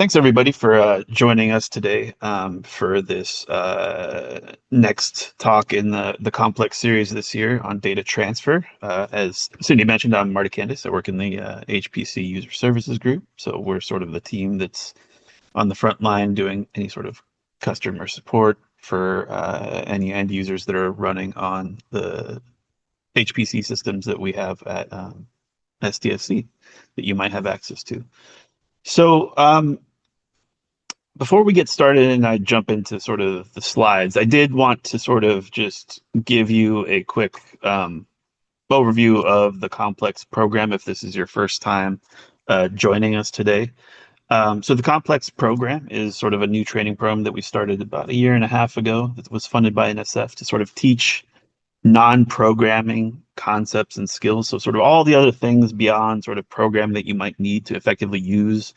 Thanks everybody for joining us today for this next talk in the complex series this year on data transfer. As Cindy mentioned, I'm Marty Candice. I work in the HPC User Services Group. So we're sort of the team that's on the front line doing any sort of customer support for any end users that are running on the HPC systems that we have at SDSC that you might have access to. So before we get started and I jump into sort of the slides, I did want to sort of just give you a quick overview of the complex program if this is your first time joining us today. So the complex program is sort of a new training program that we started about a year and a half ago that was funded by NSF to sort of teach non-programming concepts and skills. So sort of all the other things beyond sort of programming that you might need to effectively use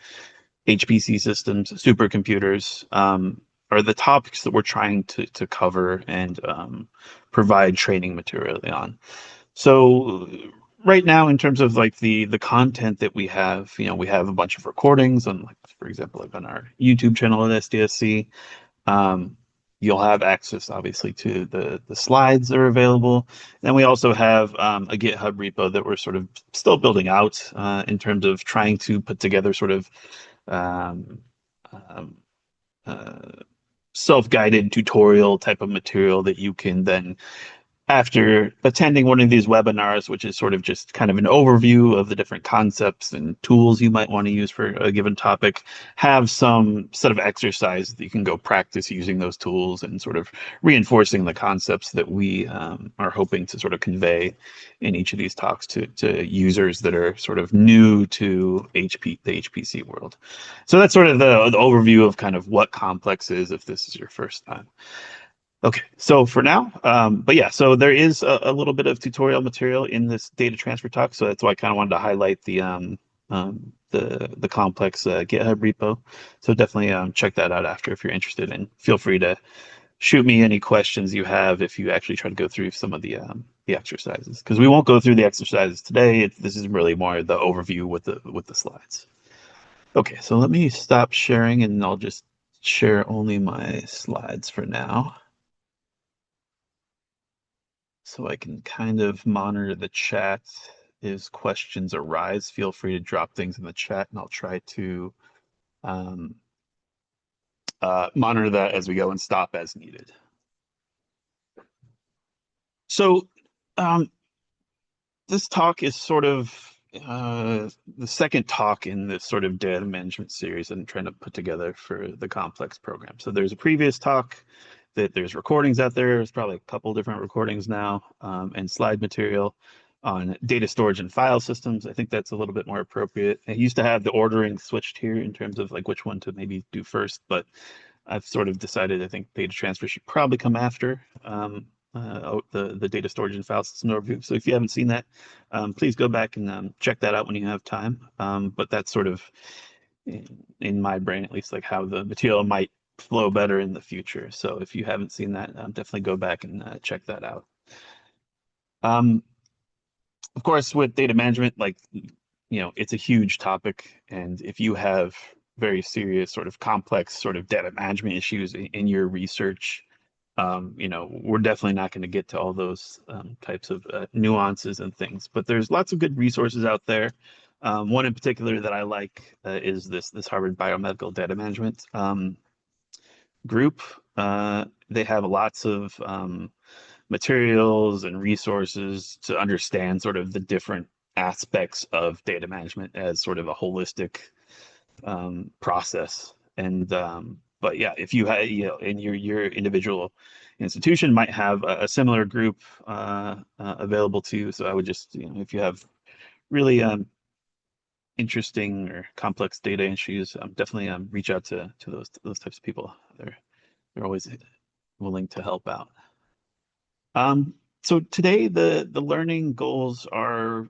HPC systems, supercomputers, are the topics that we're trying to cover and provide training material on. So right now, in terms of like the content that we have, we have a bunch of recordings on, like, for example, like on our YouTube channel at SDSC. You'll have access, obviously, to the slides that are available. And we also have a GitHub repo that we're sort of still building out in terms of trying to put together sort of um, um, uh, self-guided tutorial type of material that you can then, after attending one of these webinars, which is sort of just kind of an overview of the different concepts and tools you might want to use for a given topic, have some set of exercise that you can go practice using those tools and sort of reinforcing the concepts that we are hoping to sort of convey in each of these talks to users that are sort of new to the HPC world. So that's sort of the overview of kind of what complex is if this is your first time. Okay, so for now, but yeah, so there is a little bit of tutorial material in this data transfer talk, so that's why I kind of wanted to highlight the complex GitHub repo. So definitely check that out after if you're interested, and feel free to shoot me any questions you have if you actually try to go through some of the exercises, because we won't go through the exercises today. This is really more the overview with the slides. Okay, so let me stop sharing, and I'll just share only my slides for now, so I can kind of monitor the chat. As questions arise, feel free to drop things in the chat, and I'll try to um, monitor that as we go and stop as needed. So this talk is sort of the second talk in this sort of data management series I'm trying to put together for the complex program. So there's a previous talk that there's recordings out there. There's probably a couple different recordings now, and slide material on data storage and file systems. I think that's a little bit more appropriate. I used to have the ordering switched here in terms of like which one to maybe do first, but I've sort of decided I think data transfer should probably come after the data storage and file system overview. So if you haven't seen that, please go back and check that out when you have time. But that's sort of in my brain, at least, like how the material might flow better in the future. So if you haven't seen that, definitely go back and check that out. Of course, with data management, like, it's a huge topic. And if you have very serious sort of complex sort of data management issues in your research, we're definitely not going to get to all those types of nuances and things, but there's lots of good resources out there. One in particular that I like is this Harvard Biomedical Data Management group. They have lots of materials and resources to understand sort of the different aspects of data management as sort of a holistic process. And but yeah, if you have, in your individual institution might have a similar group available to you. So I would just, if you have really interesting or complex data issues, definitely reach out to those types of people. They're always willing to help out. So today the learning goals are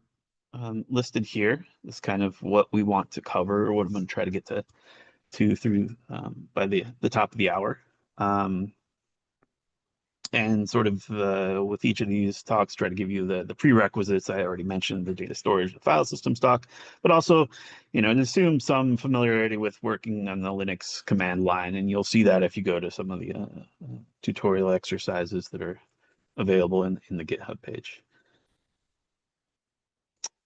listed here. This is kind of what we want to cover, or what I'm going to try to get to through by the top of the hour. And sort of with each of these talks, try to give you the prerequisites. I already mentioned the data storage, the file system stock, but also, and assume some familiarity with working on the Linux command line. And you'll see that if you go to some of the tutorial exercises that are available in the GitHub page.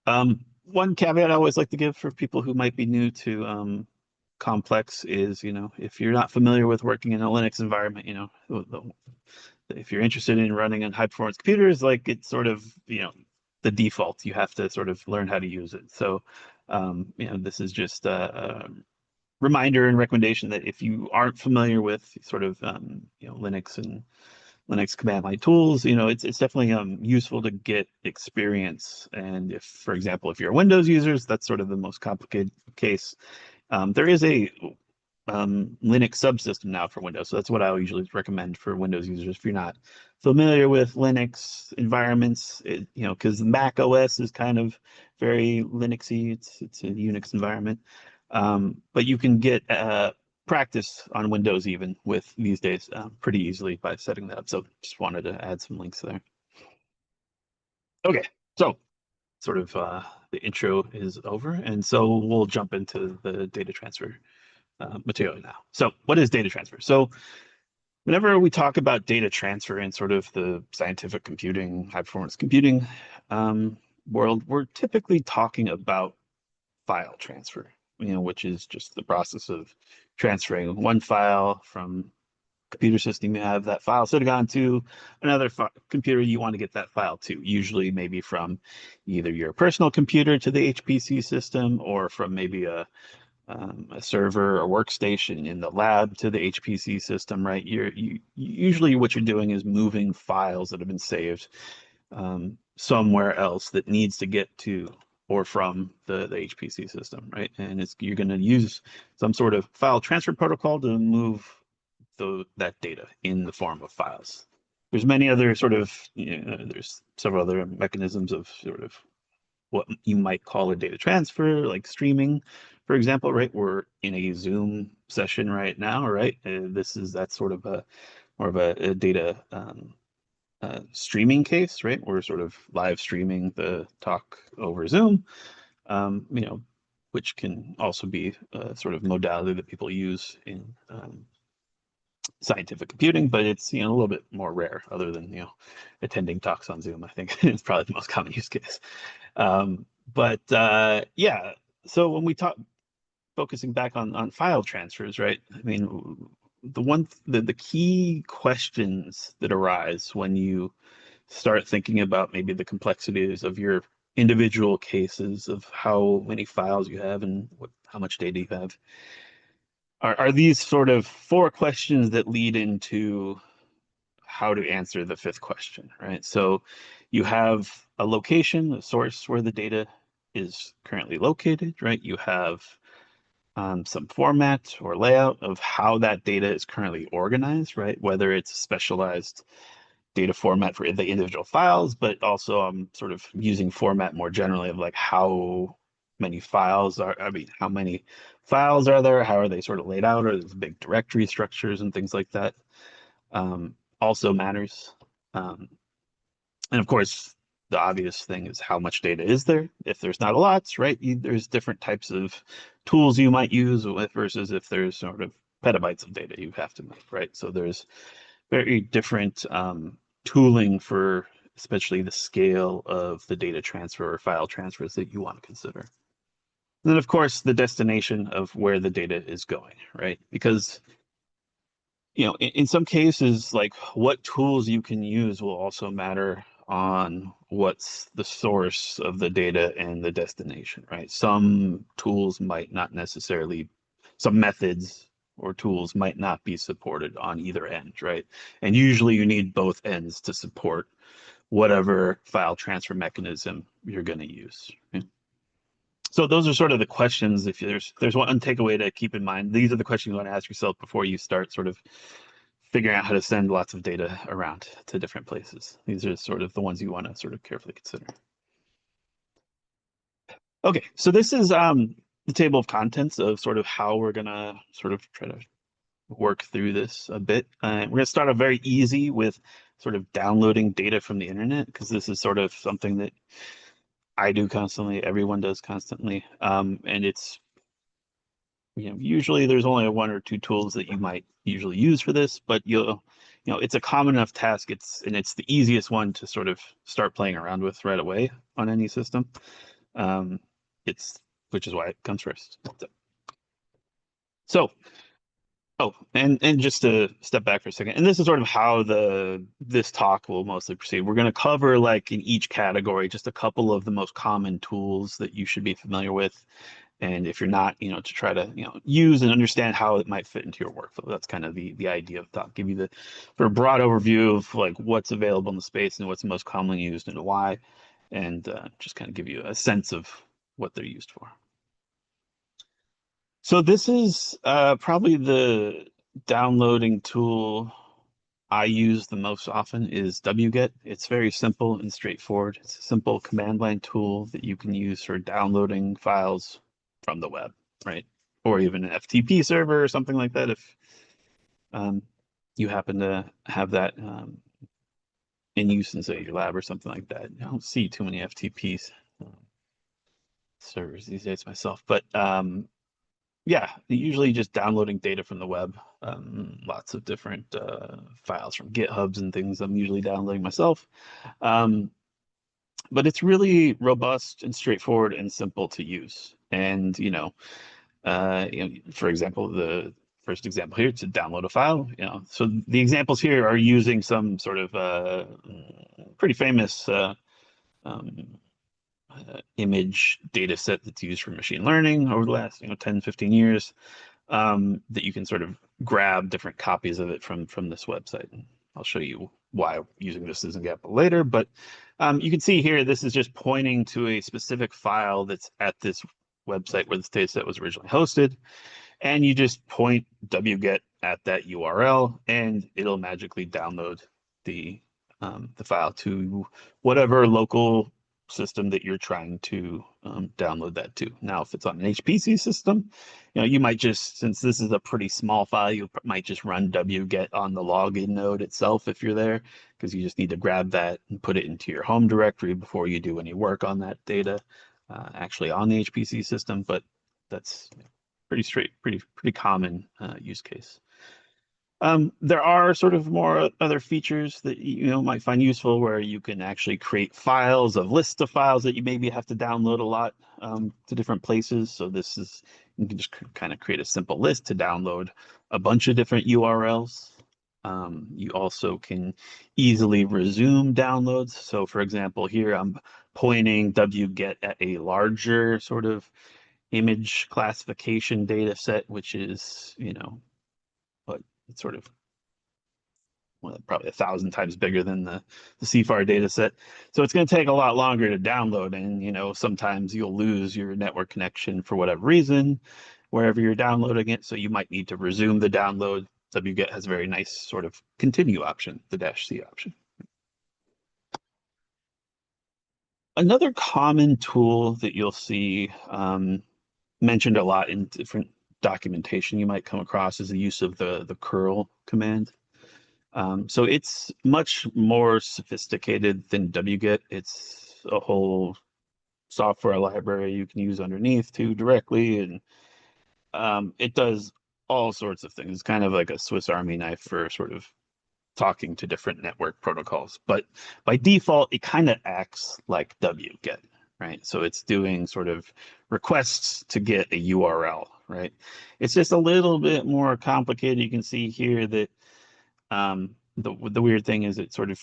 One caveat I always like to give for people who might be new to complex is, if you're not familiar with working in a Linux environment, if you're interested in running on high performance computers, like it's sort of, the default, you have to sort of learn how to use it. So, this is just a reminder and recommendation that if you aren't familiar with sort of, Linux and Linux command line tools, it's definitely useful to get experience. And if, for example, if you're a Windows users, that's sort of the most complicated case. There is a Linux subsystem now for Windows, so that's what I usually recommend for Windows users. If you're not familiar with Linux environments, because Mac OS is kind of very Linuxy. It's a Unix environment, but you can get practice on Windows even with these days pretty easily by setting that up. So just wanted to add some links there. Okay, so sort of the intro is over, and so we'll jump into the data transfer material now. So what is data transfer? So whenever we talk about data transfer in sort of the scientific computing, high performance computing world, we're typically talking about file transfer, which is just the process of transferring one file from computer system you have that file sitting on to another computer you want to get that file to, usually maybe from either your personal computer to the HPC system or from maybe a server or workstation in the lab to the HPC system, right? Usually what you're doing is moving files that have been saved somewhere else that needs to get to or from the HPC system, right? And you're going to use some sort of file transfer protocol to move that data in the form of files. There's many other sort of, there's several other mechanisms of sort of what you might call a data transfer, like streaming, for example, right? We're in a Zoom session right now, right? That's sort of more of a data streaming case, right? We're sort of live streaming the talk over Zoom, which can also be a sort of modality that people use in scientific computing, but it's a little bit more rare. Other than attending talks on Zoom, I think it's probably the most common use case. Yeah, so when we talk focusing back on file transfers, right? I mean, the key questions that arise when you start thinking about maybe the complexities of your individual cases of how many files you have and how much data you have are these sort of four questions that lead into how to answer the fifth question, right? So you have a location, a source where the data is currently located, right? You have some format or layout of how that data is currently organized, right? Whether it's a specialized data format for the individual files, but also I'm sort of using format more generally of like how many files how many files are there? How are they sort of laid out? Are there big directory structures and things like that? Also matters. And of course, the obvious thing is how much data is there? If there's not a lot, right? There's different types of tools you might use versus if there's sort of petabytes of data you have to move, right? So there's very different tooling for especially the scale of the data transfer or file transfers that you want to consider. And then, of course, the destination of where the data is going, right? Because in some cases, like what tools you can use will also matter on what's the source of the data and the destination, right? Some tools might not necessarily, some methods or tools might not be supported on either end, right? And usually you need both ends to support whatever file transfer mechanism you're going to use. Right? So those are sort of the questions. If there's one takeaway to keep in mind, these are the questions you want to ask yourself before you start sort of figuring out how to send lots of data around to different places. These are sort of the ones you want to sort of carefully consider. Okay, so this is the table of contents of sort of how we're gonna sort of try to work through this a bit. We're gonna start off very easy with sort of downloading data from the internet, because this is sort of something that I do constantly, everyone does constantly. And it's, usually there's only one or two tools that you might usually use for this, but it's a common enough task. It's the easiest one to sort of start playing around with right away on any system. Um, it's which is why it comes first. So, oh, and just to step back for a second, and this is sort of how this talk will mostly proceed. We're going to cover, like, in each category just a couple of the most common tools that you should be familiar with, and if you're not, to try to use and understand how it might fit into your workflow. That's kind of the idea of talk. Give you the sort of broad overview of like what's available in the space and what's most commonly used and why, and just kind of give you a sense of what they're used for. So this is probably the downloading tool I use the most often is wget. It's very simple and straightforward. It's a simple command line tool that you can use for downloading files from the web, right? Or even an FTP server or something like that if um, you happen to have that in use in, say, your lab or something like that. I don't see too many FTP servers these days myself, but yeah, usually just downloading data from the web. Lots of different files from GitHubs and things I'm usually downloading myself. But it's really robust and straightforward and simple to use. And, for example, the first example here, to download a file, so the examples here are using some sort of pretty famous um, image data set that's used for machine learning over the last 10, 15 years, that you can sort of grab different copies of it from this website. And I'll show you why using this as an example later, but you can see here, this is just pointing to a specific file that's at this website where this data set was originally hosted. And you just point wget at that URL and it'll magically download the file to whatever local system that you're trying to download that to. Now, if it's on an HPC system, you might just, since this is a pretty small file, you might just run wget on the login node itself if you're there, because you just need to grab that and put it into your home directory before you do any work on that data actually on the HPC system. But that's pretty common use case. There are sort of more other features that might find useful, where you can actually create files of lists of files that you maybe have to download a lot to different places. So you can just kind of create a simple list to download a bunch of different URLs. You also can easily resume downloads. So for example, here I'm pointing wget at a larger sort of image classification data set, which is, what, it's sort of, well, probably 1,000 times bigger than the CFAR data set. So it's going to take a lot longer to download. And, sometimes you'll lose your network connection for whatever reason, wherever you're downloading it. So you might need to resume the download. wget has a very nice sort of continue option, the -C option. Another common tool that you'll see mentioned a lot in different documentation you might come across is the use of the curl command. So it's much more sophisticated than wget. It's a whole software library you can use underneath too directly, and it does all sorts of things. It's kind of like a Swiss Army knife for sort of talking to different network protocols. But by default, it kind of acts like wget, right? So it's doing sort of requests to get a URL, right? It's just a little bit more complicated. You can see here that the weird thing is it sort of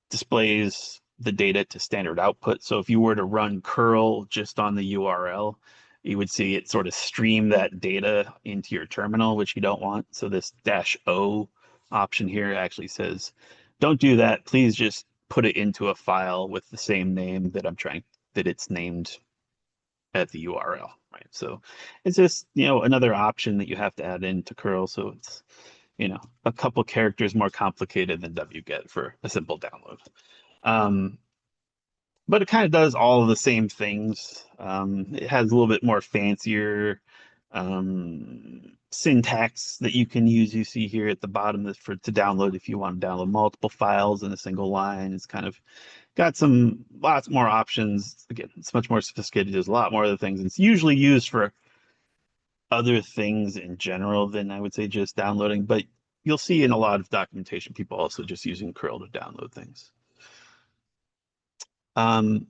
displays the data to standard output. So if you were to run curl just on the URL, you would see it sort of stream that data into your terminal, which you don't want. So this -O option here actually says, don't do that. Please just put it into a file with the same name that it's named at the URL, right? So it's just, another option that you have to add into curl. So it's, a couple characters more complicated than wget for a simple download. But it kind of does all of the same things. It has a little bit more fancier Syntax that you can use. You see here at the bottom is for to download if you want to download multiple files in a single line. It's kind of got some lots more options. Again, it's much more sophisticated. There's a lot more other things. It's usually used for other things in general than I would say just downloading, but you'll see in a lot of documentation people also just using curl to download things. Um,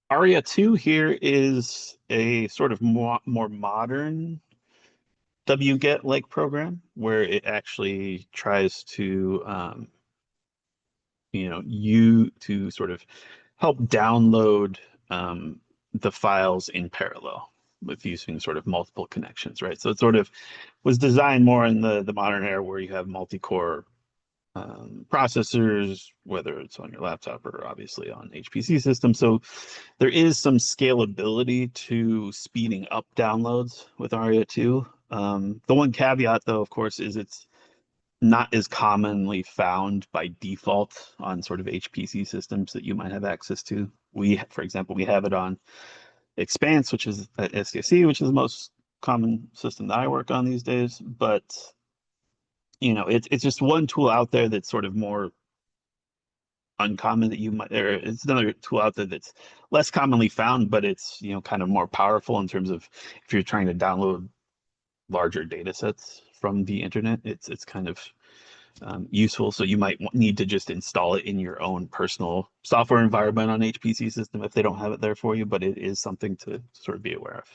ARIA 2 here is a sort of more modern wget like program where it actually tries to you to sort of help download the files in parallel with using sort of multiple connections, right? So it sort of was designed more in the modern era where you have multi-core processors, whether it's on your laptop or obviously on HPC systems. So there is some scalability to speeding up downloads with ARIA 2. The one caveat, though, of course, is it's not as commonly found by default on sort of HPC systems that you might have access to. For example, we have it on Expanse, which is at SDSC, which is the most common system that I work on these days. But it's just one tool out there that's sort of more uncommon that you might, or it's another tool out there that's less commonly found, but it's kind of more powerful in terms of if you're trying to download larger data sets from the internet. It's kind of useful. So you might need to just install it in your own personal software environment on HPC system if they don't have it there for you, but it is something to sort of be aware of.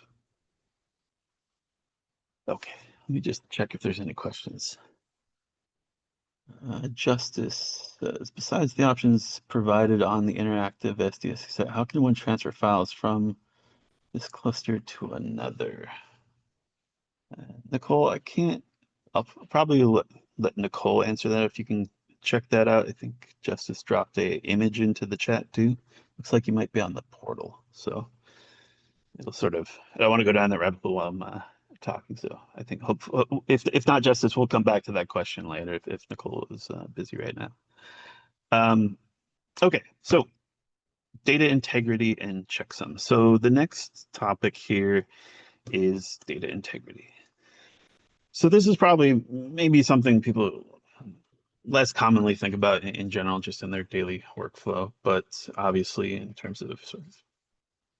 Okay, let me just check if there's any questions. Justice says, besides the options provided on the interactive SDSC site, how can one transfer files from this cluster to another? Nicole, I can't. I'll probably let Nicole answer that if you can check that out. I think Justice dropped a image into the chat too. Looks like you might be on the portal, so it'll sort of. I don't want to go down that rabbit hole while I'm talking. So I think if not Justice, we'll come back to that question later if Nicole is busy right now. Okay, so data integrity and checksum. So the next topic here is data integrity. So this is probably maybe something people less commonly think about in general, just in their daily workflow, but obviously in terms of sort of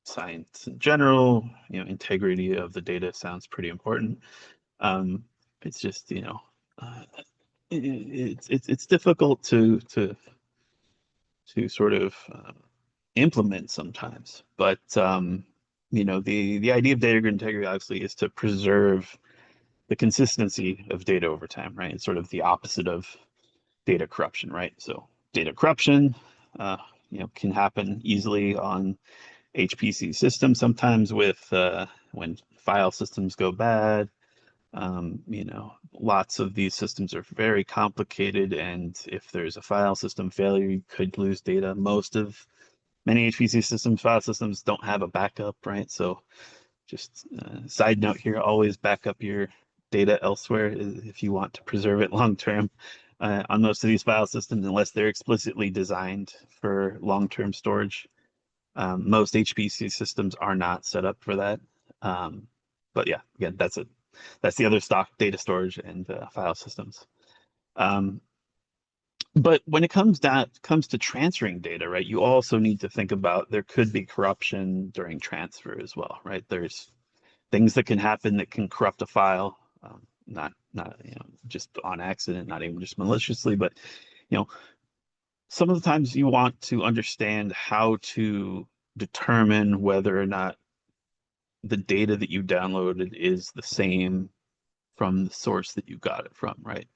science in general, integrity of the data sounds pretty important. It's just, it's difficult to sort of implement sometimes, but the idea of data integrity obviously is to preserve the consistency of data over time, right? It's sort of the opposite of data corruption, right? So data corruption, can happen easily on HPC systems. Sometimes with when file systems go bad, lots of these systems are very complicated, and if there's a file system failure, you could lose data. Many HPC systems, file systems don't have a backup, right? So just side note here, always back up your data elsewhere if you want to preserve it long term on most of these file systems, unless they're explicitly designed for long-term storage. Most HPC systems are not set up for that. But yeah, again, that's the other stock data storage and file systems. But when it comes to transferring data, right, you also need to think about there could be corruption during transfer as well, right? There's things that can happen that can corrupt a file, not just on accident, not even just maliciously, but some of the times you want to understand how to determine whether or not the data that you downloaded is the same from the source that you got it from, right?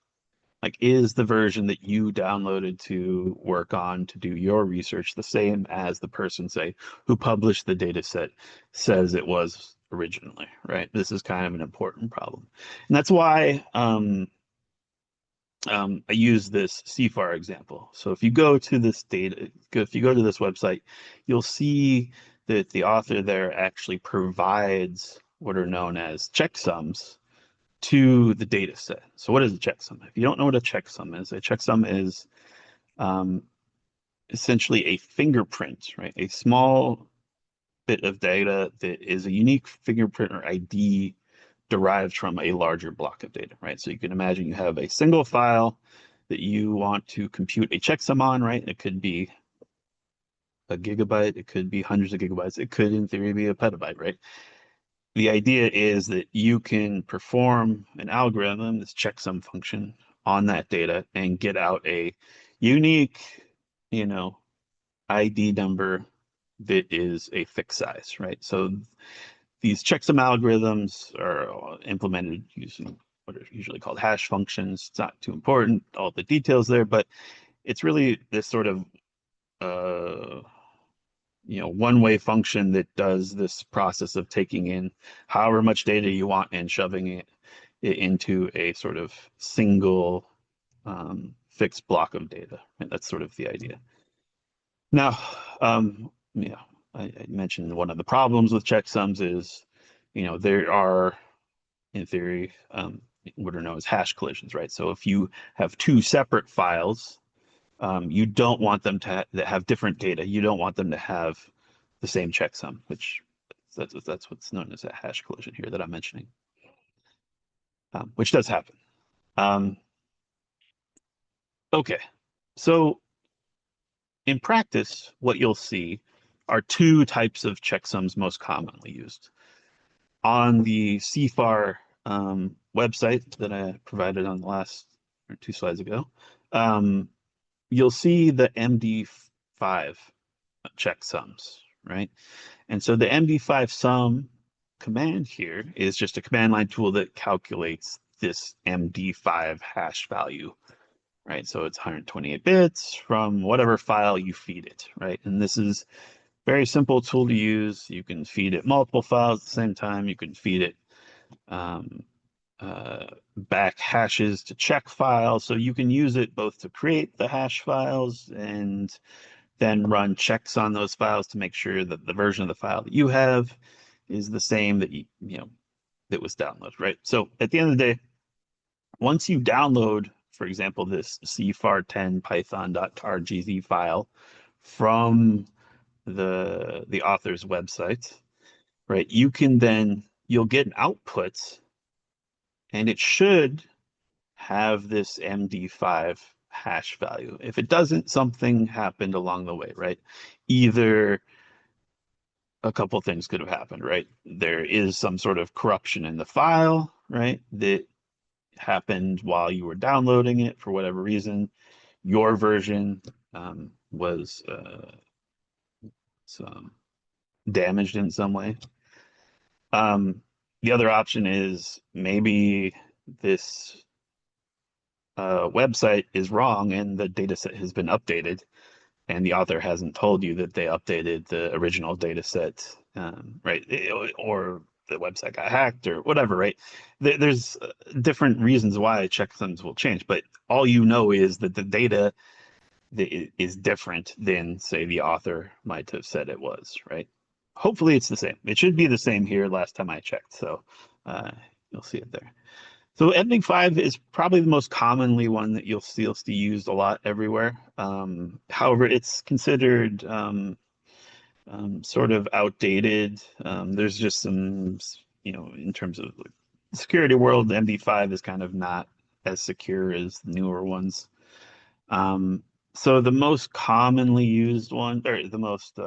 Like, is the version that you downloaded to work on to do your research the same as the person, say, who published the data set says it was originally, right? This is kind of an important problem. And that's why I use this CFAR example. So if you go to this if you go to this website, you'll see that the author there actually provides what are known as checksums to the data set. So what is a checksum? If you don't know what a checksum is, a checksum is essentially a fingerprint, right? A small bit of data that is a unique fingerprint or ID derived from a larger block of data, right? So you can imagine you have a single file that you want to compute a checksum on, right? It could be a gigabyte, it could be hundreds of gigabytes, it could in theory be a petabyte, right? The idea is that you can perform an algorithm, this checksum function, on that data and get out a unique, you know, ID number that is a fixed size, right? So these checksum algorithms are implemented using what are usually called hash functions. It's not too important, all the details there, but it's really this sort of uh, one-way function that does this process of taking in however much data you want and shoving it into a sort of single fixed block of data. And that's sort of the idea. Now, I mentioned one of the problems with checksums is, there are, in theory, what are known as hash collisions, right? So if you have two separate files, you don't want them to have different data. You don't want them to have the same checksum, which that's what's known as a hash collision here that I'm mentioning, which does happen. Okay, so in practice, what you'll see are two types of checksums most commonly used. On the CFAR website that I provided on the last or two slides ago, you'll see the MD5 checksums, right? And so the MD5 sum command here is just a command line tool that calculates this MD5 hash value, right? So it's 128 bits from whatever file you feed it, right? And this is very simple tool to use. You can feed it multiple files at the same time. You can feed it um, back hashes to check files. So you can use it both to create the hash files and then run checks on those files to make sure that the version of the file that you have is the same that that was downloaded, right? So at the end of the day, once you download, for example, this cfar10 python.targz file from the author's website, right? You'll get an output and it should have this MD5 hash value. If it doesn't, something happened along the way, right? Either a couple things could have happened, right? There is some sort of corruption in the file, right? That happened while you were downloading it for whatever reason. Your version was some damaged in some way. The other option is maybe this website is wrong and the data set has been updated and the author hasn't told you that they updated the original data set, right? Or the website got hacked or whatever, right? There's different reasons why checksums will change, but all you know is that the data is different than, say, the author might have said it was, right? Hopefully it's the same. It should be the same here last time I checked, so you'll see it there. So MD5 is probably the most commonly one that you'll see used a lot everywhere. However, it's considered sort of outdated. There's just some, in terms of the security world, the MD5 is kind of not as secure as the newer ones. So the most commonly used one, or the most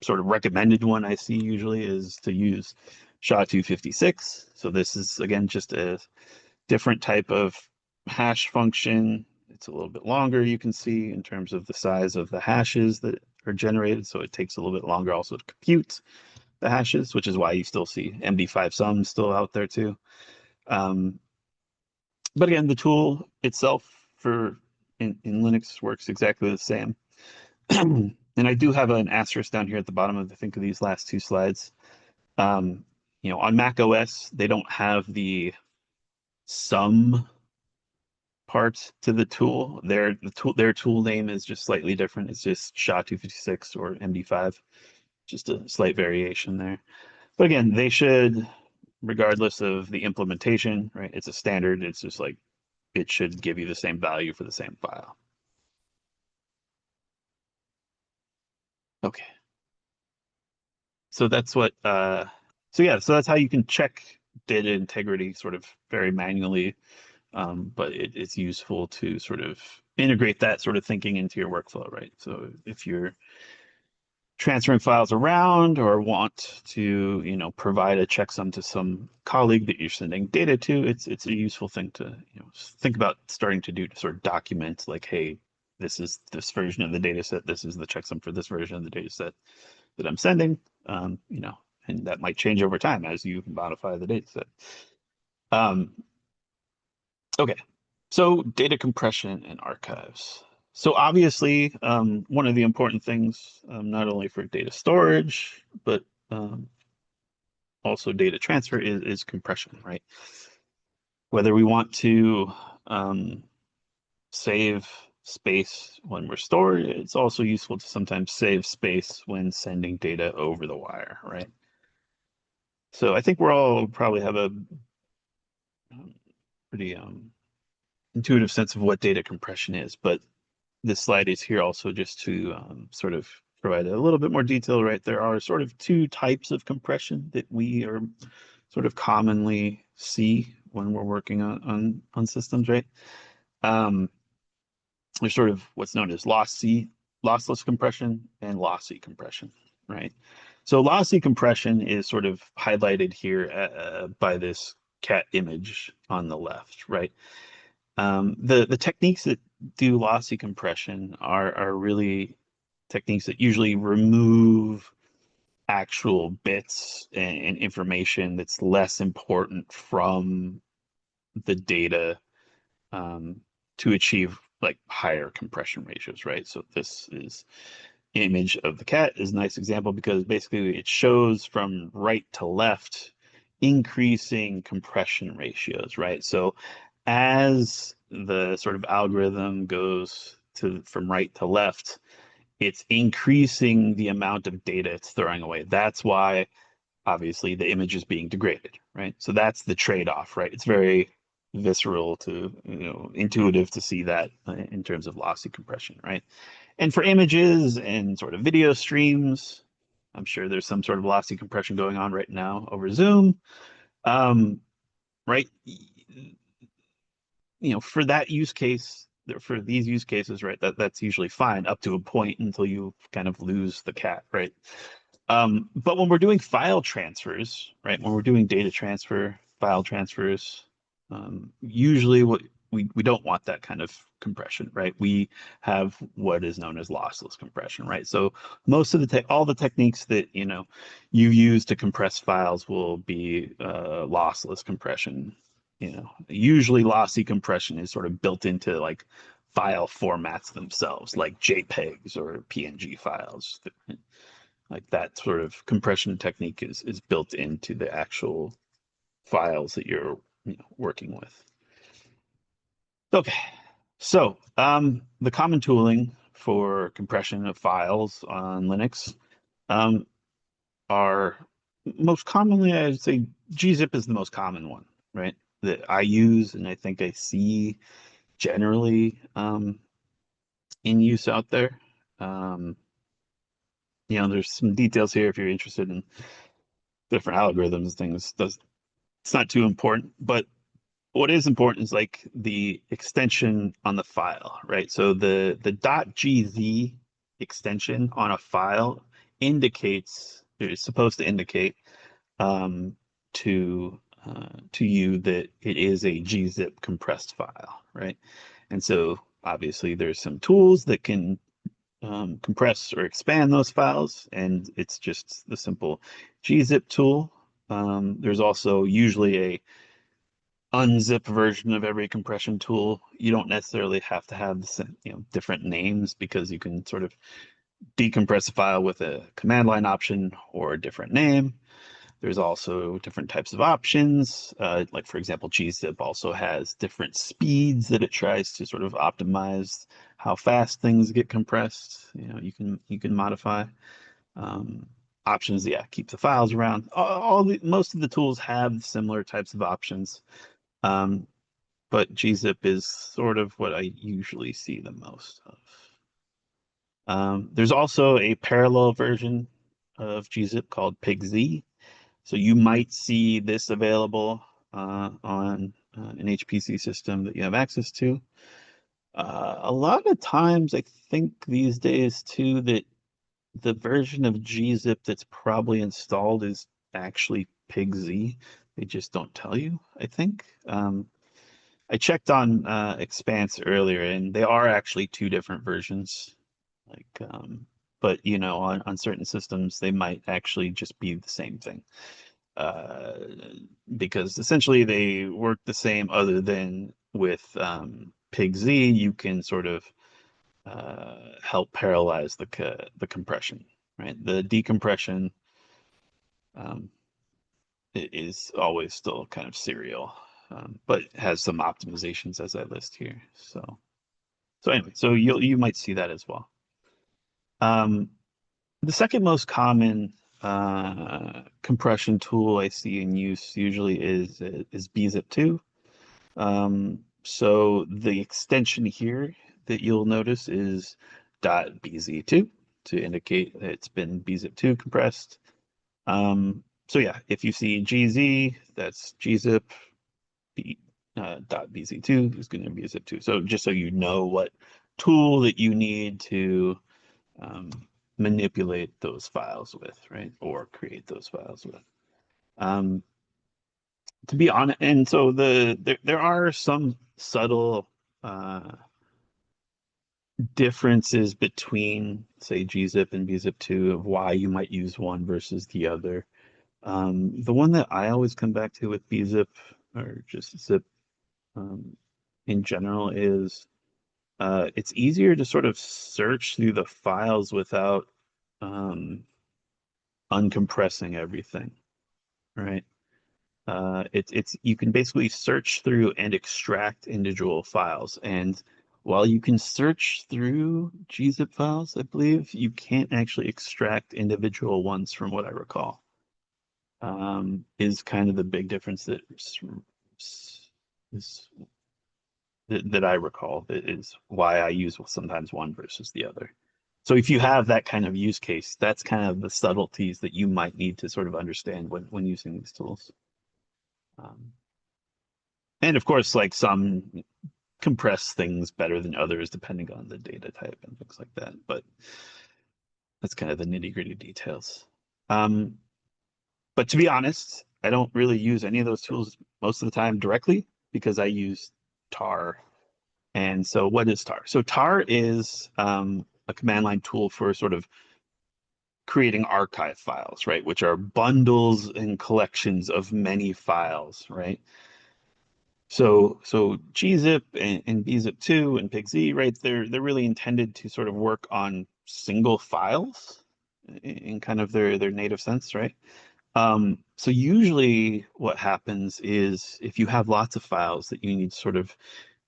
sort of recommended one I see usually is to use SHA-256. So this is, again, just a different type of hash function. It's a little bit longer, you can see, in terms of the size of the hashes that are generated. So it takes a little bit longer also to compute the hashes, which is why you still see MD5 sums still out there too. But again, the tool itself in Linux works exactly the same. And I do have an asterisk down here at the bottom of, I think, of these last two slides. On Mac OS, they don't have the sum part to the tool. Their tool name is just slightly different. It's just SHA-256 or MD5, just a slight variation there. But again, they should, regardless of the implementation, right? It's a standard. It's just like it should give you the same value for the same file. Okay. So that's what so yeah, so that's how you can check data integrity sort of very manually. But it's useful to sort of integrate that sort of thinking into your workflow, right? So if you're transferring files around or want to, provide a checksum to some colleague that you're sending data to, it's a useful thing to, think about starting to do to sort of document like, hey, this is this version of the data set, this is the checksum for this version of the data set that I'm sending, and that might change over time as you modify the data set. Um, okay, so data compression and archives. So obviously, one of the important things, not only for data storage, but um, also data transfer is compression, right? Whether we want to um, save space when we're stored, it's also useful to sometimes save space when sending data over the wire, right? So I think we're all probably have a pretty intuitive sense of what data compression is, but this slide is here also just to sort of provide a little bit more detail, right? There are sort of two types of compression that we are sort of commonly see when we're working on systems, right? Um, there's sort of what's known as lossless compression and lossy compression, right? So lossy compression is sort of highlighted here by this cat image on the left, right? The techniques that do lossy compression are really techniques that usually remove actual bits and information that's less important from the data um, to achieve like higher compression ratios, right? So this is image of the cat is a nice example because basically it shows from right to left increasing compression ratios, right? So as the sort of algorithm goes to from right to left, it's increasing the amount of data it's throwing away. That's why obviously the image is being degraded, right? So that's the trade-off, right? It's very visceral to, intuitive to see that in terms of lossy compression, right? And for images and sort of video streams, I'm sure there's some sort of lossy compression going on right now over Zoom. Right? For that use case, for these use cases, right, that's usually fine up to a point until you kind of lose the cat, right? But when we're doing file transfers, right, when we're doing data transfer, file transfers, usually what we don't want that kind of compression, right? We have what is known as lossless compression, right? So most of the all the techniques that you use to compress files will be lossless compression. Usually lossy compression is sort of built into like file formats themselves, like JPEGs or PNG files. Like that sort of compression technique is built into the actual files that you're working with. Okay, so the common tooling for compression of files on Linux um, are most commonly, I'd say gzip is the most common one, right? That I use and I think I see generally in use out there. Um, there's some details here if you're interested in different algorithms, things. It's not too important, but what is important is like the extension on the file, right? So the .gz extension on a file indicates, it's supposed to indicate um, to you that it is a gzip compressed file, right? And so obviously there's some tools that can compress or expand those files, and it's just the simple gzip tool. There's also usually a unzip version of every compression tool. You don't necessarily have to have different names because you can sort of decompress a file with a command line option or a different name. There's also different types of options. Like for example, gzip also has different speeds that it tries to sort of optimize how fast things get compressed. You can modify options. Yeah, keep the files around. Most of the tools have similar types of options. Um, but gzip is sort of what I usually see the most of. There's also a parallel version of gzip called pigz. So you might see this available on an HPC system that you have access to. A lot of times, I think these days too, that the version of gzip that's probably installed is actually pigz. They just don't tell you, I think. I checked on Expanse earlier, and they are actually two different versions. Like, but on certain systems, they might actually just be the same thing. Uh, because essentially they work the same, other than with pigz, you can sort of help parallelize the compression, right? The decompression um, is always still kind of serial, but has some optimizations as I list here. So anyway, so you might see that as well. Um, the second most common compression tool I see in use usually is bzip2. So the extension here that you'll notice is .bz2 to indicate that it's been bzip2 compressed. So yeah, if you see gz, that's gzip. .bz2 is going to be zip2. So just so you know what tool that you need to manipulate those files with, right? Or create those files with. Um, to be honest, and so there are some subtle differences between, say, gzip and bzip2 of why you might use one versus the other. The one that I always come back to with bzip, or just zip in general, is it's easier to sort of search through the files without um, uncompressing everything, right? It's you can basically search through and extract individual files, and while you can search through gzip files, I believe you can't actually extract individual ones, from what I recall. Is kind of the big difference is that I recall, that is why I use sometimes one versus the other. So if you have that kind of use case, that's kind of the subtleties that you might need to sort of understand when using these tools. Um, and of course, like, some compress things better than others depending on the data type and things like that. But that's kind of the nitty-gritty details. Um, but to be honest, I don't really use any of those tools most of the time directly, because I use tar. And so what is tar? So tar is a command line tool for sort of creating archive files, right? Which are bundles and collections of many files, right? So gzip and bzip2 and pigz, right? They're really intended to sort of work on single files in kind of their native sense, right? So usually what happens is, if you have lots of files that you need to sort of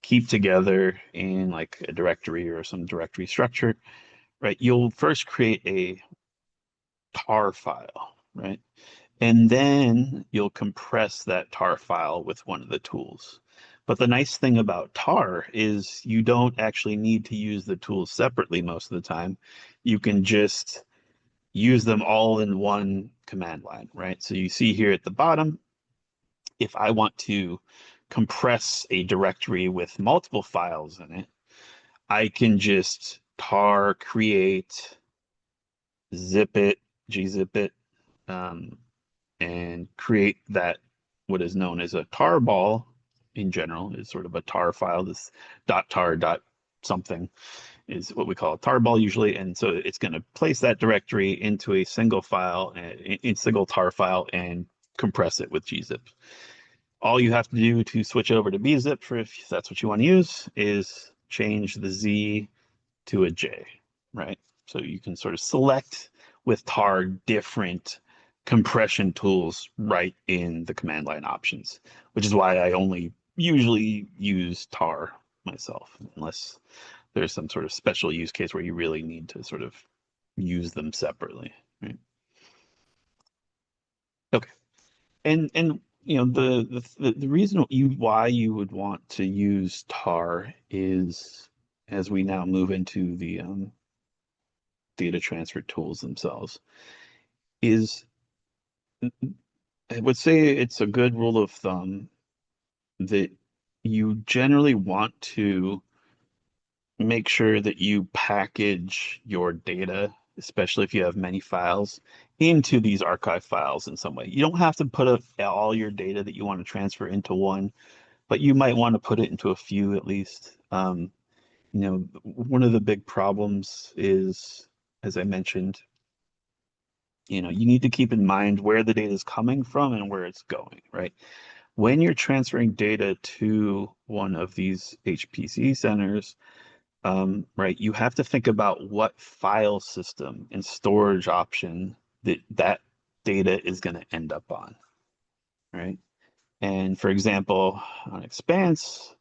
keep together in like a directory or some directory structure, right? You'll first create a tar file, right? And then you'll compress that tar file with one of the tools. But the nice thing about tar is you don't actually need to use the tools separately most of the time. You can just use them all in one command line, right? So you see here at the bottom, if I want to compress a directory with multiple files in it, I can just tar create, zip it, gzip it, um, and create that, what is known as a tarball. In general, is sort of a tar file. This .tar something is what we call a tarball usually, and so it's going to place that directory into a single file, in single tar file, and compress it with gzip. All you have to do to switch over to bzip, for if that's what you want to use, is change the z to a j, right? So you can sort of select with tar different compression tools right in the command line options, which is why I only usually use tar myself, unless there's some sort of special use case where you really need to sort of use them separately, right? Okay. And the reason why you would want to use tar is, as we now move into the data transfer tools themselves, is I would say it's a good rule of thumb that you generally want to make sure that you package your data, especially if you have many files, into these archive files in some way. You don't have to put all your data that you want to transfer into one, but you might want to put it into a few at least. One of the big problems is, as I mentioned, you need to keep in mind where the data is coming from and where it's going, right? When you're transferring data to one of these HPC centers, right, you have to think about what file system and storage option that data is going to end up on, right? And for example, on Expanse,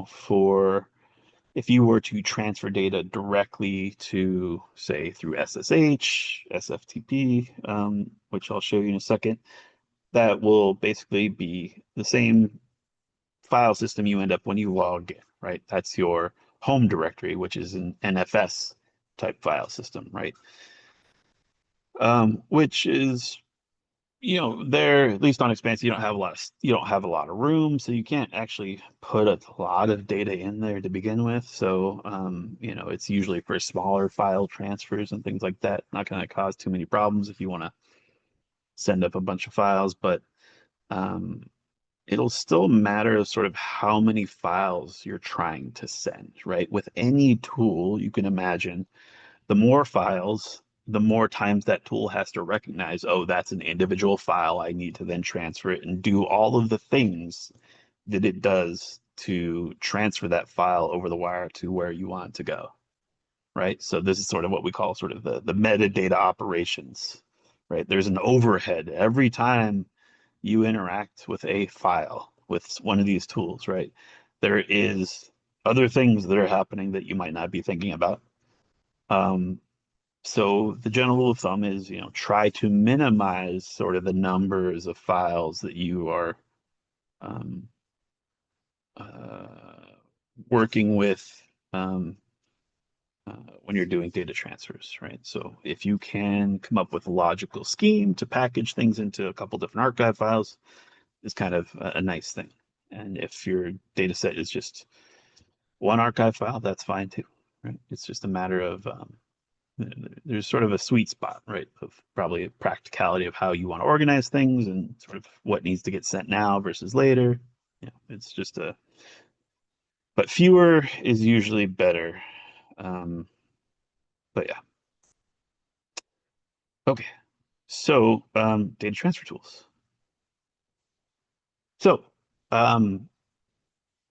for if you were to transfer data directly to, say, through SSH, SFTP, which I'll show you in a second, that will basically be the same file system you end up when you log in, right? That's your home directory, which is an NFS type file system, right? Which is, there, at least on Expanse, you don't have a lot of room, so you can't actually put a lot of data in there to begin with. So, it's usually for smaller file transfers and things like that. Not going to cause too many problems if you want to send up a bunch of files, but um, it'll still matter of sort of how many files you're trying to send, right? With any tool, you can imagine the more files, the more times that tool has to recognize, oh, that's an individual file. I need to then transfer it and do all of the things that it does to transfer that file over the wire to where you want it to go, right? So this is sort of what we call sort of the metadata operations, right? There's an overhead every time you interact with a file with one of these tools, right? There is other things that are happening that you might not be thinking about. So the general rule of thumb is, try to minimize sort of the numbers of files that you are um, uh, working with um, when you're doing data transfers, right? So if you can come up with a logical scheme to package things into a couple different archive files, is kind of a nice thing. And if your data set is just one archive file, that's fine too, right? It's just a matter of there's sort of a sweet spot, right, of probably a practicality of how you want to organize things and sort of what needs to get sent now versus later. It's just but fewer is usually better. Um, but yeah, okay. So data transfer tools. So um,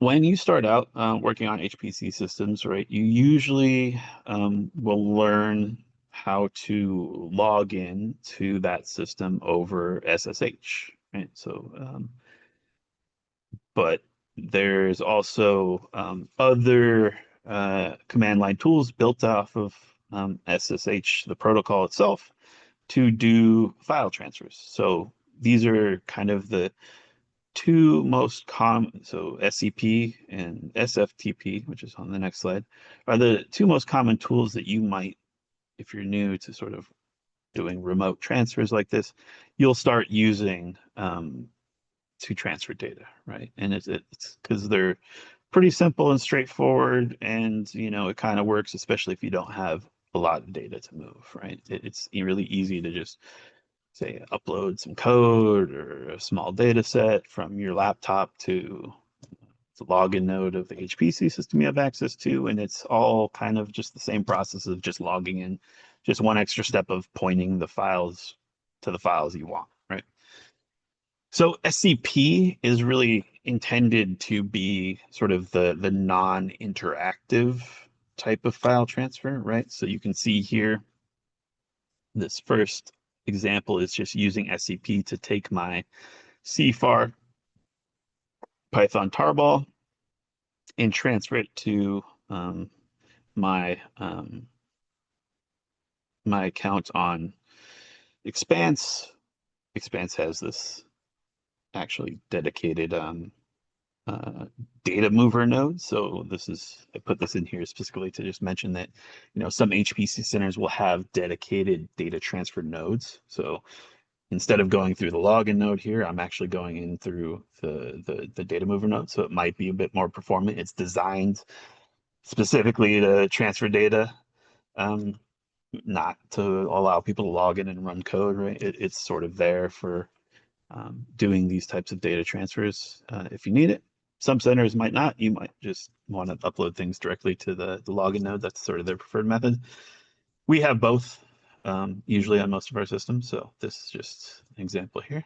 when you start out working on HPC systems, right, you usually will learn how to log in to that system over SSH, right? So, but there's also other command line tools built off of SSH, the protocol itself, to do file transfers. So these are kind of the two most common, so SCP and SFTP, which is on the next slide, are the two most common tools that you might, if you're new to sort of doing remote transfers like this, you'll start using to transfer data, right? And it's because they're pretty simple and straightforward, and it kind of works, especially if you don't have a lot of data to move, right? It's really easy to just say upload some code or a small data set from your laptop to the login node of the HPC system you have access to, and it's all kind of just the same process of just logging in, just one extra step of pointing the files to the files you want, right? So SCP is really intended to be sort of the non-interactive type of file transfer, right? So you can see here, this first example is just using SCP to take my CFAR Python tarball and transfer it to my my account on Expanse. Expanse has this actually dedicated data mover node. So I put this in here specifically to just mention that, some HPC centers will have dedicated data transfer nodes. So instead of going through the login node here, I'm actually going in through the data mover node. So it might be a bit more performant. It's designed specifically to transfer data, um, not to allow people to log in and run code, right? It's sort of there for doing these types of data transfers if you need it. Some centers might not. You might just want to upload things directly to the login node. That's sort of their preferred method. We have both usually on most of our systems. So this is just an example here.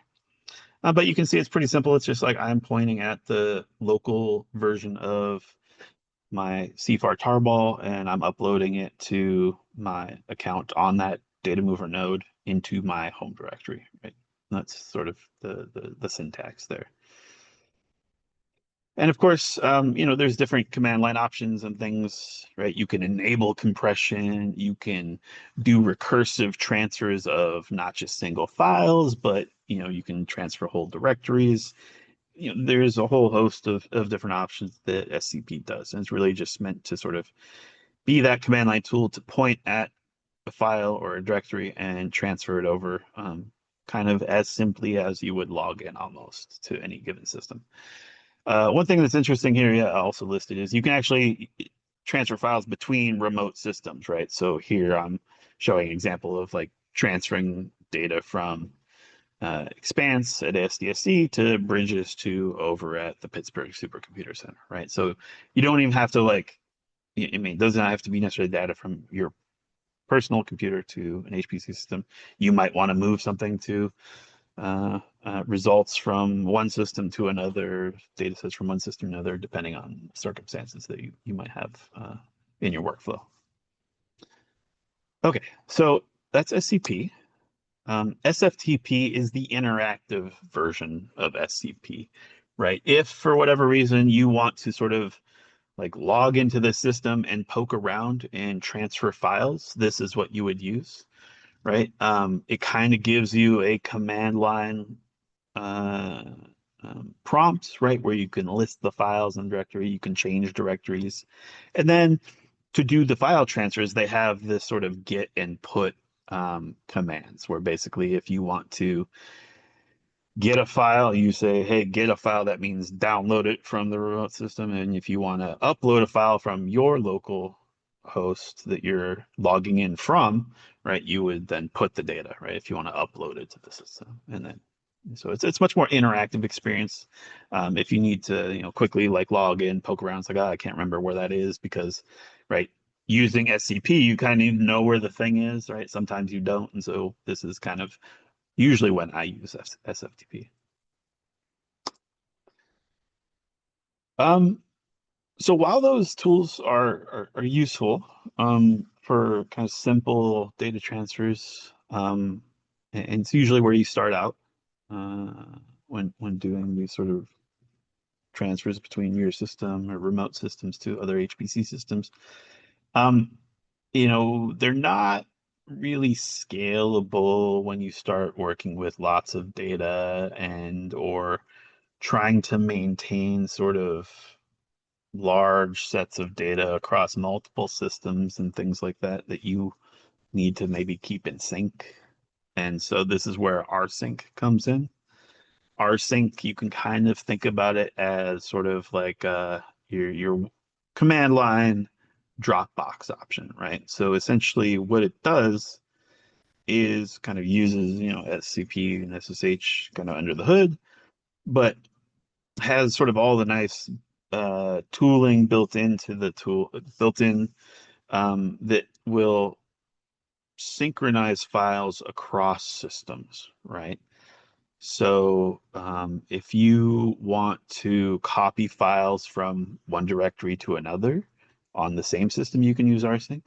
But you can see it's pretty simple. It's just like I'm pointing at the local version of my CFAR tarball and I'm uploading it to my account on that data mover node into my home directory, right? That's sort of the syntax there. And of course, there's different command line options and things, right? You can enable compression, you can do recursive transfers of not just single files, but you can transfer whole directories. There's a whole host of different options that SCP does, and it's really just meant to sort of be that command line tool to point at a file or a directory and transfer it over, kind of as simply as you would log in almost to any given system. One thing that's interesting here, yeah, also listed is you can actually transfer files between remote systems, right? So here I'm showing an example of like transferring data from Expanse at ASDSC to Bridges to over at the Pittsburgh Supercomputer Center, right? So you don't even have to it does not have to be necessarily data from your personal computer to an HPC system. You might want to move something to results from one system to another, data sets from one system to another, depending on circumstances that you might have in your workflow. Okay, so that's SCP. SFTP is the interactive version of SCP, right? If for whatever reason you want to sort of like log into the system and poke around and transfer files, this is what you would use, right? It kind of gives you a command line uh, prompt, right, where you can list the files in directory, you can change directories. And then to do the file transfers, they have this sort of get and put commands where basically if you want to get a file, you say, hey, get a file. That means download it from the remote system. And if you want to upload a file from your local host that you're logging in from, right, you would then put the data, right, if you want to upload it to the system. And then so it's much more interactive experience. If you need to, quickly like log in, poke around, it's like, oh, I can't remember where that is because, right, using SCP, you kind of know where the thing is, right? Sometimes you don't. And so this is kind of usually when I use SFTP. Um, so while those tools are useful for kind of simple data transfers, and it's usually where you start out when doing these sort of transfers between your system or remote systems to other HPC systems, um, they're not really scalable when you start working with lots of data and or trying to maintain sort of large sets of data across multiple systems and things like that that you need to maybe keep in sync. And so this is where rsync comes in. Rsync, you can kind of think about it as sort of like your command line Dropbox option, right? So essentially what it does is kind of uses, SCP and SSH kind of under the hood, but has sort of all the nice tooling built into the tool, built in that will synchronize files across systems, right? So if you want to copy files from one directory to another on the same system, you can use rsync.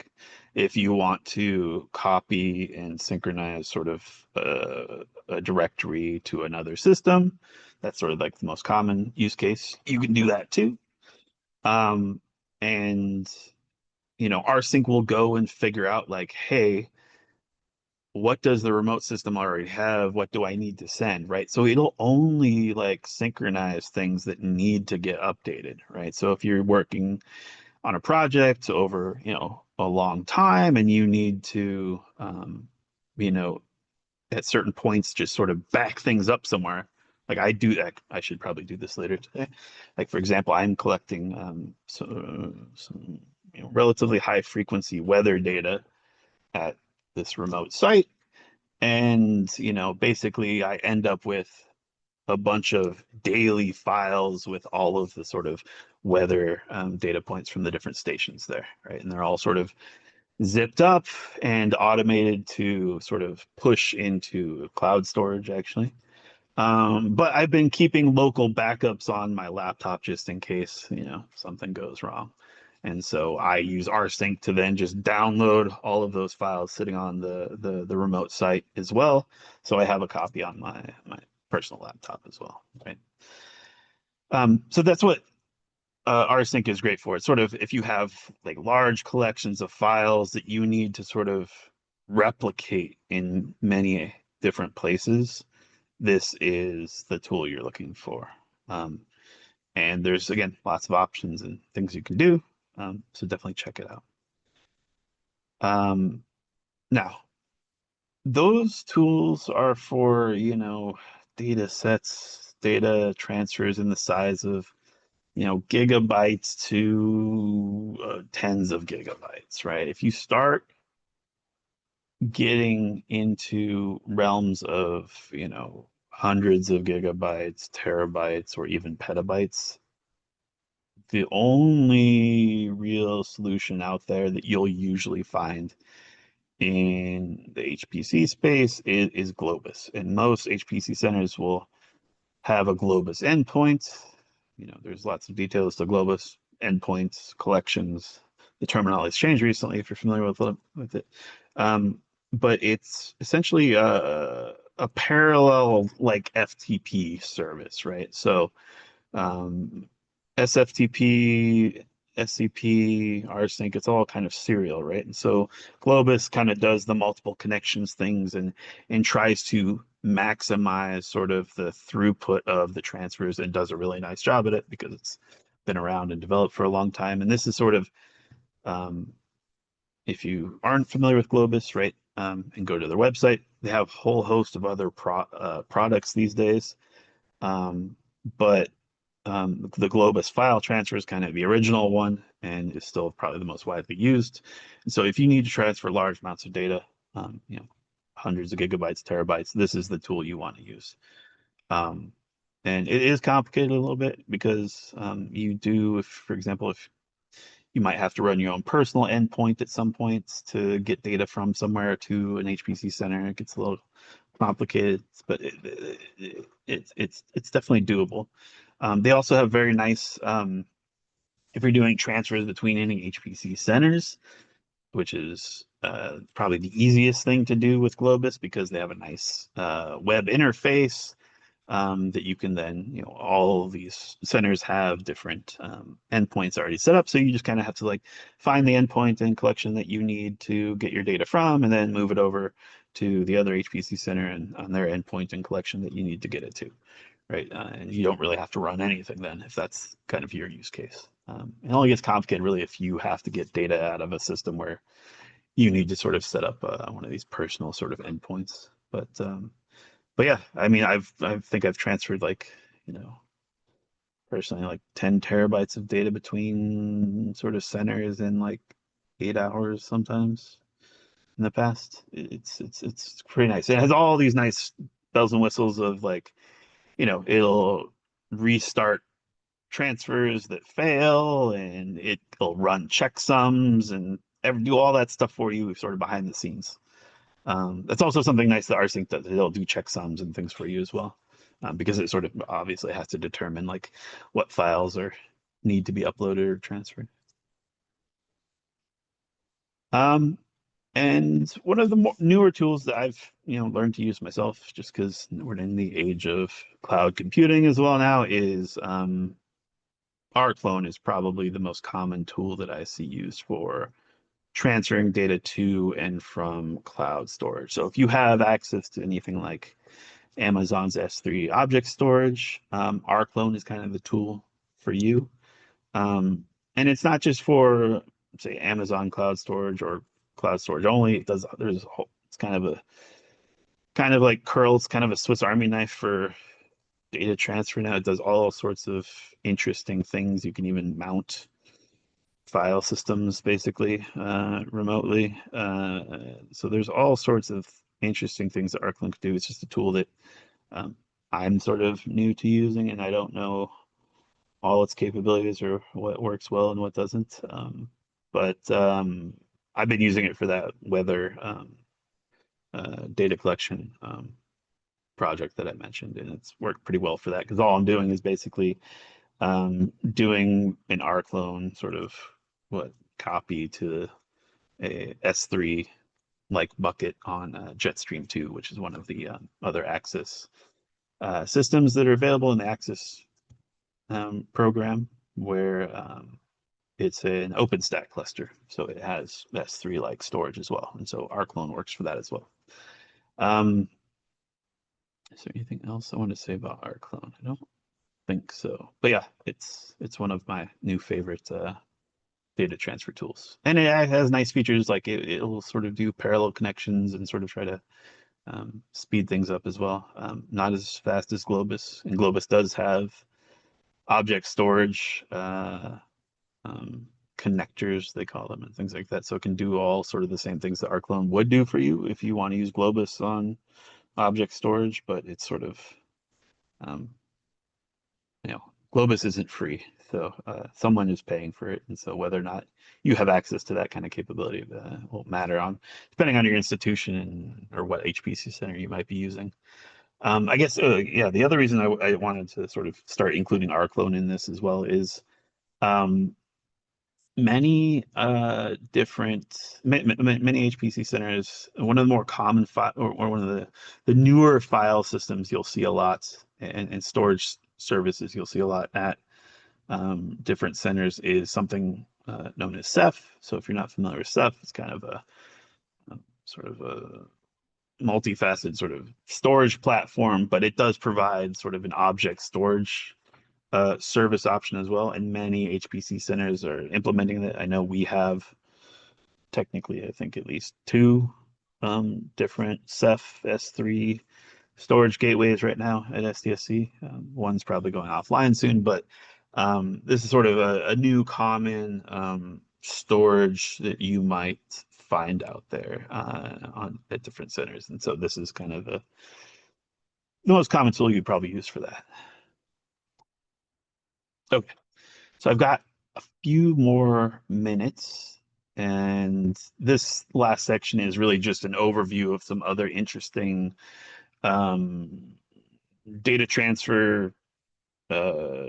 If you want to copy and synchronize sort of a directory to another system, that's sort of like the most common use case. You can do that too. And rsync will go and figure out like, hey, what does the remote system already have? What do I need to send, right? So it'll only like synchronize things that need to get updated, right? So if you're working on a project over, a long time and you need to, you know, at certain points just sort of back things up somewhere. Like I do that. I should probably do this later today. Like for example, I'm collecting some relatively high frequency weather data at this remote site, and basically I end up with a bunch of daily files with all of the sort of weather data points from the different stations there, right? And they're all sort of zipped up and automated to sort of push into cloud storage, actually. But I've been keeping local backups on my laptop just in case, something goes wrong. And so I use rsync to then just download all of those files sitting on the remote site as well. So I have a copy on my personal laptop as well, right? So that's what rsync is great for. It's sort of if you have like large collections of files that you need to sort of replicate in many different places, this is the tool you're looking for. Um, and there's, again, lots of options and things you can do. So definitely check it out. Um, Now, those tools are for, data sets, data transfers in the size of, gigabytes to tens of gigabytes, right? If you start getting into realms of, hundreds of gigabytes, terabytes, or even petabytes, the only real solution out there that you'll usually find in the HPC space is Globus. And most HPC centers will have a Globus endpoint. There's lots of details to Globus endpoints, collections. The terminology has changed recently if you're familiar with it. But it's essentially a parallel like FTP service, right? So um, SFTP, SCP, rsync, it's all kind of serial, right? And so Globus kind of does the multiple connections things and tries to maximize sort of the throughput of the transfers and does a really nice job at it because it's been around and developed for a long time. And this is sort of um, if you aren't familiar with Globus, right, and go to their website, they have a whole host of other products these days. Um, but the Globus file transfer is kind of the original one and is still probably the most widely used. And so if you need to transfer large amounts of data, hundreds of gigabytes, terabytes, this is the tool you want to use. Um, and it is complicated a little bit because you do, if, for example, if you might have to run your own personal endpoint at some points to get data from somewhere to an HPC center. It gets a little complicated, but it's definitely doable. They also have very nice if you're doing transfers between any HPC centers, which is probably the easiest thing to do with Globus because they have a nice web interface that you can then, all these centers have different endpoints already set up. So you just kind of have to like find the endpoint and collection that you need to get your data from, and then move it over to the other HPC center and on their endpoint and collection that you need to get it to, right? And you don't really have to run anything then if that's kind of your use case. It only gets complicated really if you have to get data out of a system where you need to sort of set up one of these personal sort of endpoints. But yeah, I mean, I think I've transferred like, you know, personally like 10 terabytes of data between sort of centers in like 8 hours sometimes in the past. It's pretty nice. It has all these nice bells and whistles of like, it'll restart transfers that fail and it'll run checksums and do all that stuff for you sort of behind the scenes. That's also something nice that rsync does. It'll do checksums and things for you as well, because it sort of obviously has to determine like what files are need to be uploaded or transferred. Um, and one of the newer tools that I've learned to use myself, just because we're in the age of cloud computing as well now, is rclone is probably the most common tool that I see used for transferring data to and from cloud storage. So if you have access to anything like Amazon's S3 object storage, rclone is kind of the tool for you. And it's not just for, say, Amazon cloud storage or cloud storage only. It does, there's a whole, it's kind of like curl's kind of a Swiss Army knife for data transfer now. It does all sorts of interesting things. You can even mount file systems basically remotely. So there's all sorts of interesting things that rclone could do. It's just a tool that um, I'm sort of new to using, and I don't know all its capabilities or what works well and what doesn't. But I've been using it for that weather data collection project that I mentioned, and it's worked pretty well for that because all I'm doing is basically doing an rclone sort of what copy to a S3 like bucket on Jetstream 2, which is one of the other Access systems that are available in the Access program, where it's an OpenStack cluster, so it has S3 like storage as well, and so rclone works for that as well. Is there anything else I want to say about rclone? I don't think so, but yeah, it's one of my new favorite data transfer tools, and it has nice features like it'll sort of do parallel connections and sort of try to speed things up as well. Not as fast as Globus, and Globus does have object storage connectors, they call them, and things like that. So it can do all sort of the same things that rclone would do for you if you want to use Globus on object storage, but it's sort of, um, Globus isn't free. So someone is paying for it. And so whether or not you have access to that kind of capability will matter on depending on your institution and or what HPC center you might be using. I guess, yeah, the other reason I wanted to sort of start including rclone in this as well is um, many different many HPC centers. One of the more common file or one of the newer file systems you'll see a lot, and storage services you'll see a lot at different centers is something known as Ceph. So if you're not familiar with Ceph, it's kind of a sort of a multifaceted sort of storage platform, but it does provide sort of an object storage service option as well. And many HPC centers are implementing that. I know we have technically, I think, at least two different Ceph S3 storage gateways right now at SDSC. One's probably going offline soon, but this is sort of a new common storage that you might find out there at different centers. And so this is kind of the most common tool you'd probably use for that. Okay, so I've got a few more minutes, and this last section is really just an overview of some other interesting um, data transfer, uh,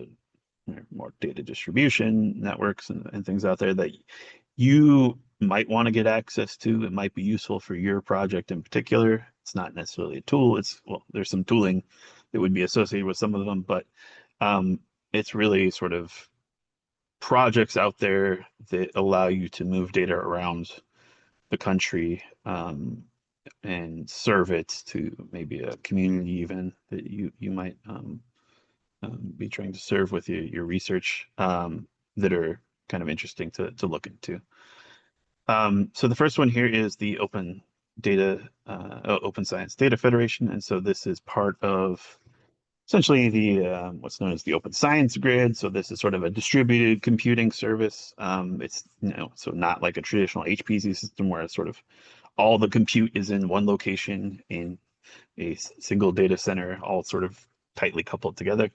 more data distribution networks and things out there that you might want to get access to. It might be useful for your project in particular. It's not necessarily a tool. Well, there's some tooling that would be associated with some of them, but it's really sort of projects out there that allow you to move data around the country and serve it to maybe a community even that you might be trying to serve with your research that are kind of interesting to look into. So the first one here is the Open Science Data Federation, and so this is part of essentially the what's known as the Open Science Grid. So this is sort of a distributed computing service. It's so not like a traditional HPC system where it's sort of all the compute is in one location in a single data center, all sort of tightly coupled together.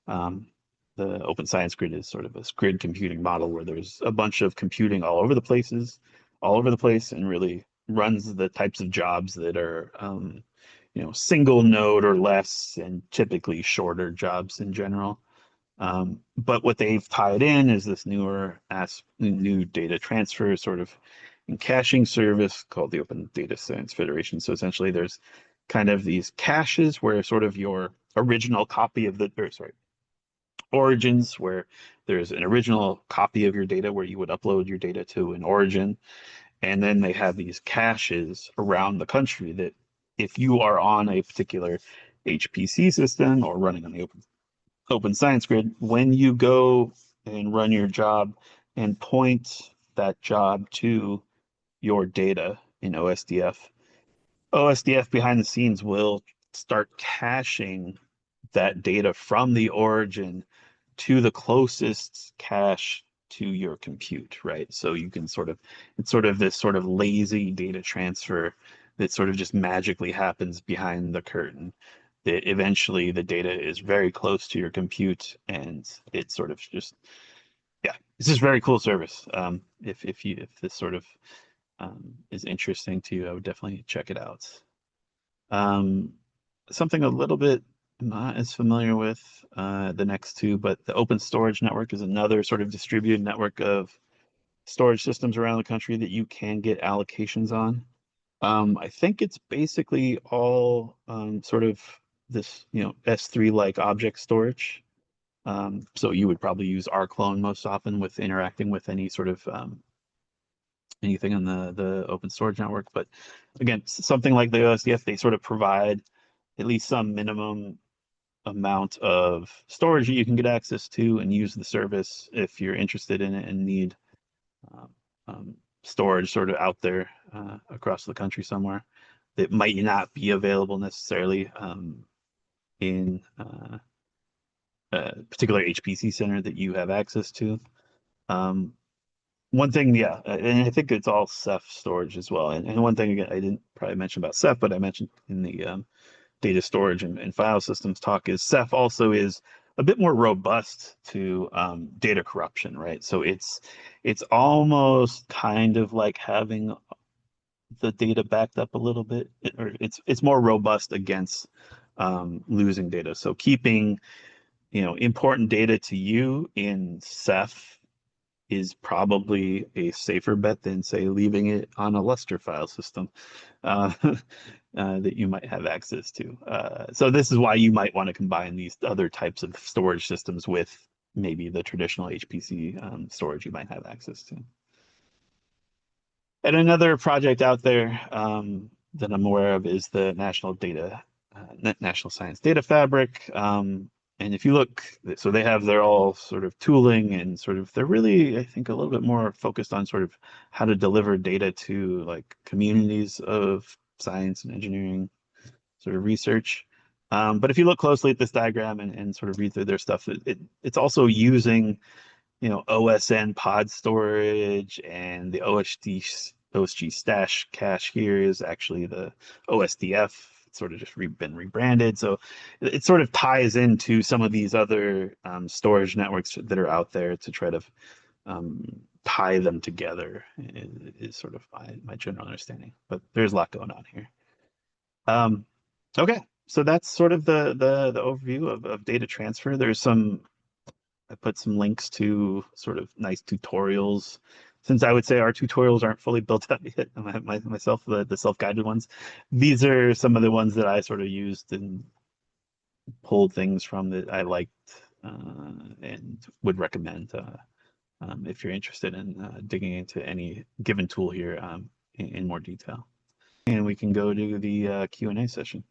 The Open Science Grid is sort of a grid computing model where there's a bunch of computing all over the place, and really runs the types of jobs that are single node or less, and typically shorter jobs in general. But what they've tied in is this new data transfer sort of and caching service called the Open Data Science Federation. So essentially there's kind of these caches where sort of your original copy of origins, where there's an original copy of your data where you would upload your data to an origin. And then they have these caches around the country that if you are on a particular HPC system or running on the open science grid, when you go and run your job and point that job to your data in OSDF behind the scenes will start caching that data from the origin to the closest cache to your compute, right? So you can it's sort of this sort of lazy data transfer that sort of just magically happens behind the curtain. That eventually the data is very close to your compute, and it's sort of just, yeah, it's just very cool service. If this sort of is interesting to you, I would definitely check it out. Um, Something a little bit not as familiar with the next two, but the Open Storage Network is another sort of distributed network of storage systems around the country that you can get allocations on. I think it's basically all sort of this, S3 like object storage. So you would probably use rclone most often with interacting with any sort of anything on the open storage network. But again, something like the OSDF, they sort of provide at least some minimum amount of storage that you can get access to and use the service if you're interested in it and need um, storage sort of out there across the country somewhere that might not be available necessarily in a particular HPC center that you have access to. Um, One thing, yeah, and I think it's all Ceph storage as well. And one thing again, I didn't probably mention about Ceph, but I mentioned in the data storage and file systems talk is Ceph also is a bit more robust to data corruption, right? So it's almost kind of like having the data backed up a little bit, or it's more robust against losing data. So keeping important data to you in Ceph is probably a safer bet than, say, leaving it on a Lustre file system uh, that you might have access to. So this is why you might want to combine these other types of storage systems with maybe the traditional HPC storage you might have access to. And another project out there that I'm aware of is the National Science Data Fabric. And if you look, so they have their all sort of tooling and sort of, they're really, I think, a little bit more focused on sort of how to deliver data to like communities of science and engineering sort of research. But if you look closely at this diagram and sort of read through their stuff, it's also using OSN pod storage, and the OSG stash cache here is actually the OSDF. It's sort of just been rebranded. So it sort of ties into some of these other storage networks that are out there to try to tie them together is sort of my general understanding. But there's a lot going on here. Um, okay, so that's sort of the overview of data transfer. I put some links to sort of nice tutorials. Since I would say our tutorials aren't fully built out yet, myself, the self-guided ones, these are some of the ones that I sort of used and pulled things from that I liked and would recommend if you're interested in digging into any given tool here in more detail. And we can go to the Q&A session.